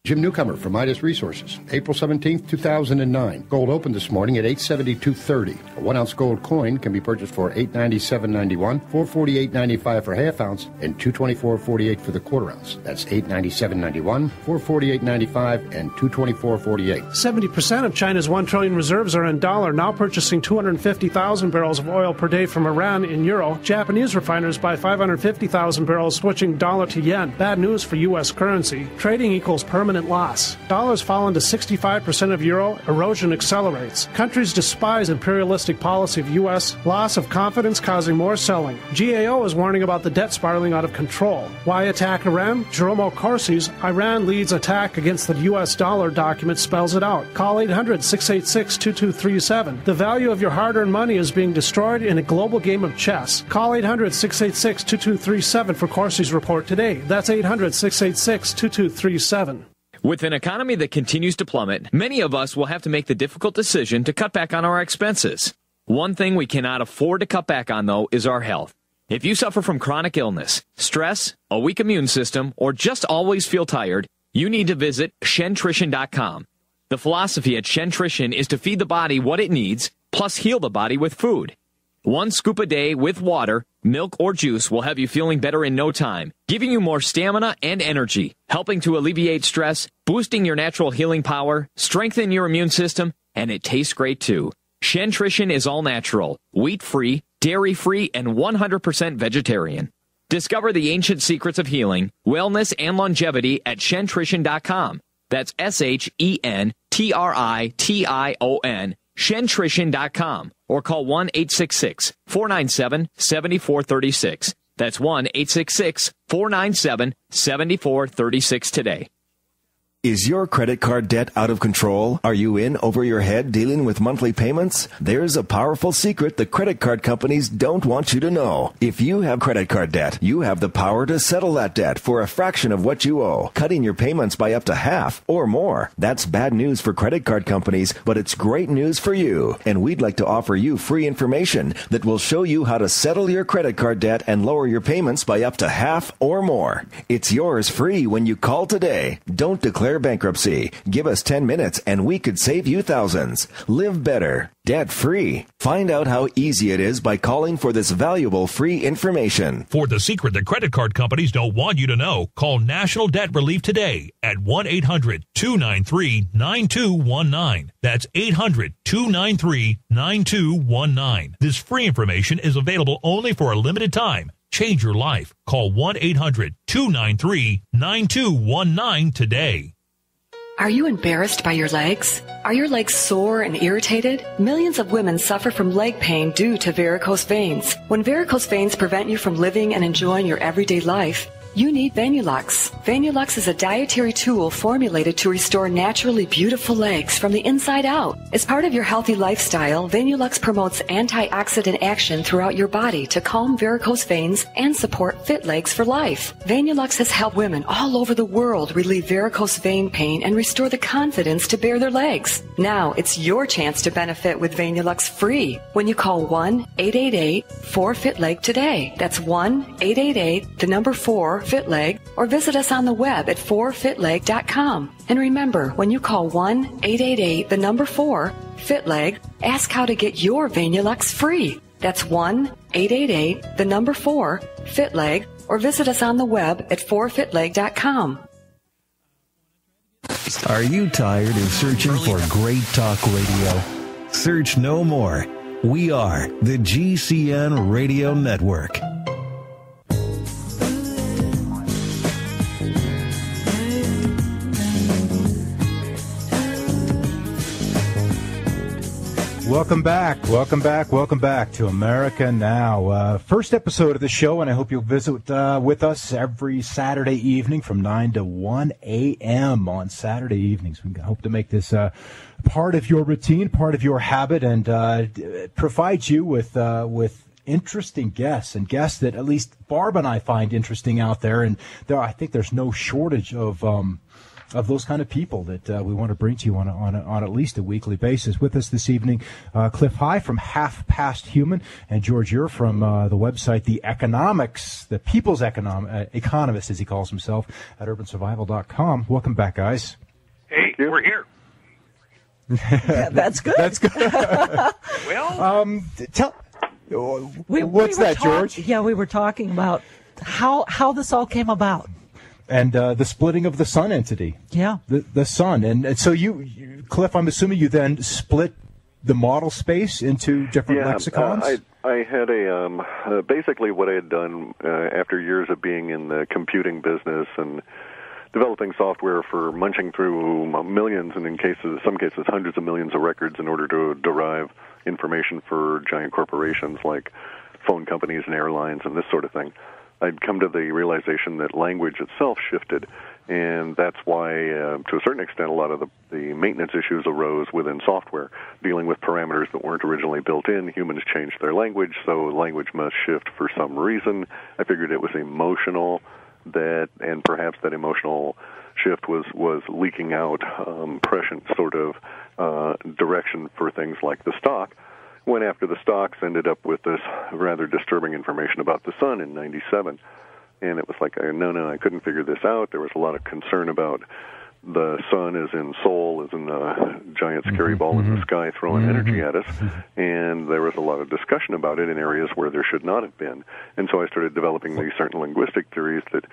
Jim Newcomer from Midas Resources, April 17th, 2009. Gold opened this morning at $872.30. A 1-ounce gold coin can be purchased for $897.91, $448.95 for half ounce, and $224.48 for the quarter ounce. That's $897.91, $448.95, and $224.48. 70% of China's 1 trillion reserves are in dollar, now purchasing 250,000 barrels of oil per day from Iran in euro. Japanese refiners buy 550,000 barrels, switching dollar to yen. Bad news for U.S. currency. Trading equals permanent loss. Dollars fallen to 65% of euro, erosion accelerates. Countries despise imperialistic policy of U.S., loss of confidence causing more selling. GAO is warning about the debt spiraling out of control. Why attack Iran? Jerome Corsi's Iran leads attack against the U.S. dollar document spells it out. Call 800-686-2237. The value of your hard-earned money is being destroyed in a global game of chess. Call 800-686-2237 for Corsi's report today. That's 800-686-2237. With an economy that continues to plummet, many of us will have to make the difficult decision to cut back on our expenses. One thing we cannot afford to cut back on, though, is our health. If you suffer from chronic illness, stress, a weak immune system, or just always feel tired, you need to visit Shentrition.com. The philosophy at Shentrition is to feed the body what it needs, plus heal the body with food. 1 scoop a day with water, milk, or juice will have you feeling better in no time, giving you more stamina and energy, helping to alleviate stress, boosting your natural healing power, strengthen your immune system, and it tastes great too. Shentrition is all natural, wheat-free, dairy-free, and 100% vegetarian. Discover the ancient secrets of healing, wellness, and longevity at Shentrition.com. That's Shentrition, Shentrition.com, or call 1-866-497-7436. That's 1-866-497-7436 today. Is your credit card debt out of control? Are you in over your head dealing with monthly payments? There's a powerful secret the credit card companies don't want you to know. If you have credit card debt, you have the power to settle that debt for a fraction of what you owe, cutting your payments by up to half or more. That's bad news for credit card companies, but it's great news for you. And we'd like to offer you free information that will show you how to settle your credit card debt and lower your payments by up to half or more. It's yours free when you call today. Don't declare bankruptcy. Give us 10 minutes and we could save you thousands. Live better, debt free. Find out how easy it is by calling for this valuable free information. For the secret the credit card companies don't want you to know, call National Debt Relief today at 1-800-293-9219. That's 800-293-9219. This free information is available only for a limited time. Change your life. Call 1-800-293-9219 today. Are you embarrassed by your legs? Are your legs sore and irritated? Millions of women suffer from leg pain due to varicose veins. When varicose veins prevent you from living and enjoying your everyday life, you need Venulux. Venulux is a dietary tool formulated to restore naturally beautiful legs from the inside out. As part of your healthy lifestyle, Venulux promotes antioxidant action throughout your body to calm varicose veins and support fit legs for life. Venulux has helped women all over the world relieve varicose vein pain and restore the confidence to bare their legs. Now it's your chance to benefit with Venulux free when you call 1-888-4FIT-LEG today. That's 1-888-4FIT-LEG, or visit us on the web at 4fitleg.com. And remember, when you call 1-888-4FIT-LEG, ask how to get your Venulux free. That's 1-888-4FIT-LEG, or visit us on the web at 4fitleg.com. Are you tired of searching for great talk radio? Search no more. We are the GCN Radio Network. Welcome back to America Now. First episode of the show, and I hope you'll visit with us every Saturday evening from 9 to 1 a.m. on Saturday evenings. We hope to make this part of your routine, part of your habit, and provide you with interesting guests, and guests that at least Barb and I find interesting out there. And I think there's no shortage of those kind of people that we want to bring to you on at least a weekly basis. With us this evening, Cliff High from Half Past Human, and George Ure from the website The People's Economist, as he calls himself, at urbansurvival.com. Welcome back, guys. Hey, we're here. Yeah, that's good. That's good. Well, what's that, George? Yeah, we were talking about how this all came about. And the splitting of the Sun entity. Yeah. The Sun. And so you, Cliff, I'm assuming you then split the model space into different lexicons? I had basically what I had done after years of being in the computing business and developing software for munching through millions and in some cases hundreds of millions of records in order to derive information for giant corporations like phone companies and airlines and this sort of thing. I'd come to the realization that language itself shifted, and that's why, to a certain extent, a lot of the maintenance issues arose within software, dealing with parameters that weren't originally built in. Humans changed their language, so language must shift for some reason. I figured it was emotional, and perhaps that emotional shift was leaking out prescient sort of direction for things like the stock. Went after the stocks, ended up with this rather disturbing information about the Sun in 97. And it was like, no, I couldn't figure this out. There was a lot of concern about the Sun as in Seoul, as in a giant scary ball in the sky throwing energy at us. And there was a lot of discussion about it in areas where there should not have been. And so I started developing these certain linguistic theories that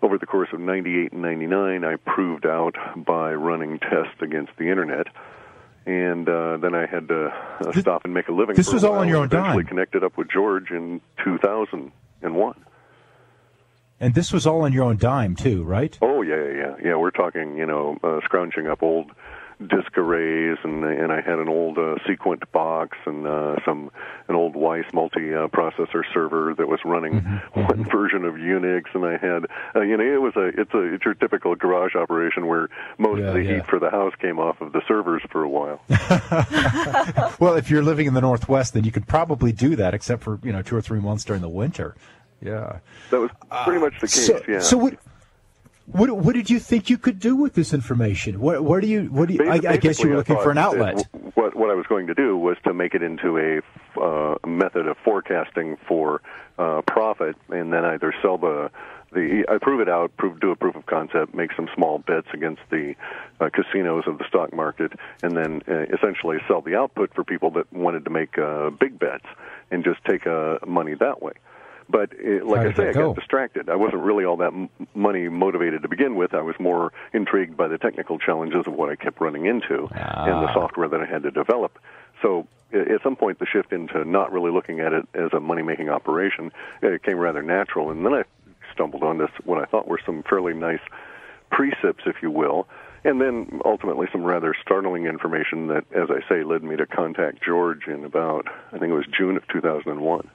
over the course of 98 and 99, I proved out by running tests against the Internet. And then I had to stop and make a living. This was all on your own dime. Eventually connected up with George in 2001. And this was all on your own dime too, right? Oh yeah. We're talking, scrounging up old disk arrays, and I had an old Sequent box and an old Weiss multi-processor server that was running one version of Unix, and I had it's your typical garage operation where most of the heat for the house came off of the servers for a while. Well, if you're living in the Northwest, then you could probably do that, except for 2 or 3 months during the winter. Yeah, that was pretty much the case. So what did you think you could do with this information? What do you? I guess you were looking for an outlet. What I was going to do was to make it into a method of forecasting for profit, and then either sell I prove it out, do a proof of concept, make some small bets against the casinos of the stock market, and then essentially sell the output for people that wanted to make big bets and just take money that way. But like I say, I got distracted. I wasn't really all that money motivated to begin with. I was more intrigued by the technical challenges of what I kept running into and the software that I had to develop. So at some point, the shift into not really looking at it as a money-making operation, it came rather natural. And then I stumbled on what I thought were some fairly nice precepts, if you will, and then ultimately some rather startling information that, as I say, led me to contact George in about, I think it was June of 2001.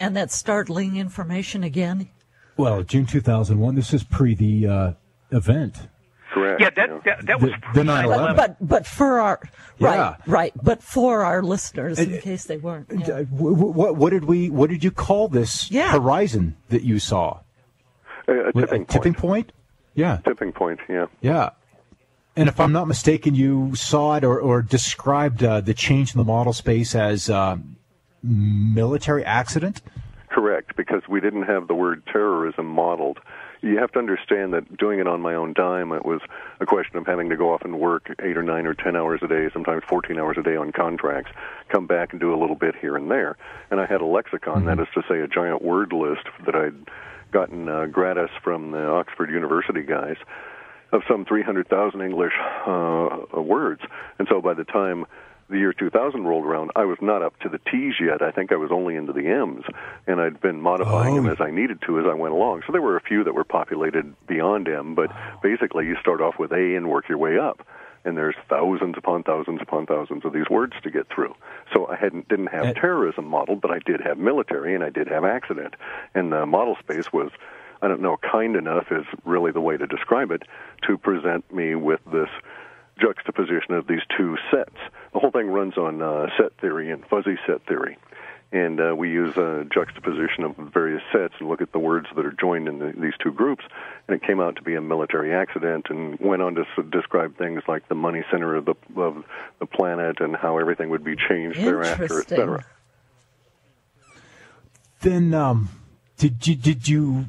And that startling information again? Well, June 2001, this is pre the event. Correct. Yeah, that was the 9/11. But for our right. But for our listeners, in case they weren't. Yeah. What did you call this horizon that you saw? A tipping point. Yeah. Tipping point. Yeah. Yeah. And if I'm not mistaken, you saw it or described the change in the model space as military accident? Correct, because we didn't have the word terrorism modeled. You have to understand that doing it on my own dime, it was a question of having to go off and work 8 or 9 or 10 hours a day, sometimes 14 hours a day on contracts, come back and do a little bit here and there. And I had a lexicon, that is to say a giant word list that I'd gotten gratis from the Oxford University guys of some 300,000 English words. And so by the time the year 2000 rolled around, I was not up to the T's yet. I think I was only into the M's, and I'd been modifying them as I needed to as I went along. So there were a few that were populated beyond M, but basically you start off with A and work your way up. And there's thousands upon thousands upon thousands of these words to get through. So I didn't have terrorism modeled, but I did have military and I did have accident. And the model space was, I don't know, kind enough is really the way to describe it, to present me with this juxtaposition of these two sets. The whole thing runs on set theory and fuzzy set theory. And we use a juxtaposition of various sets and look at the words that are joined in these two groups, and it came out to be a military accident, and went on to describe things like the money center of the planet and how everything would be changed thereafter, etc. Then, did you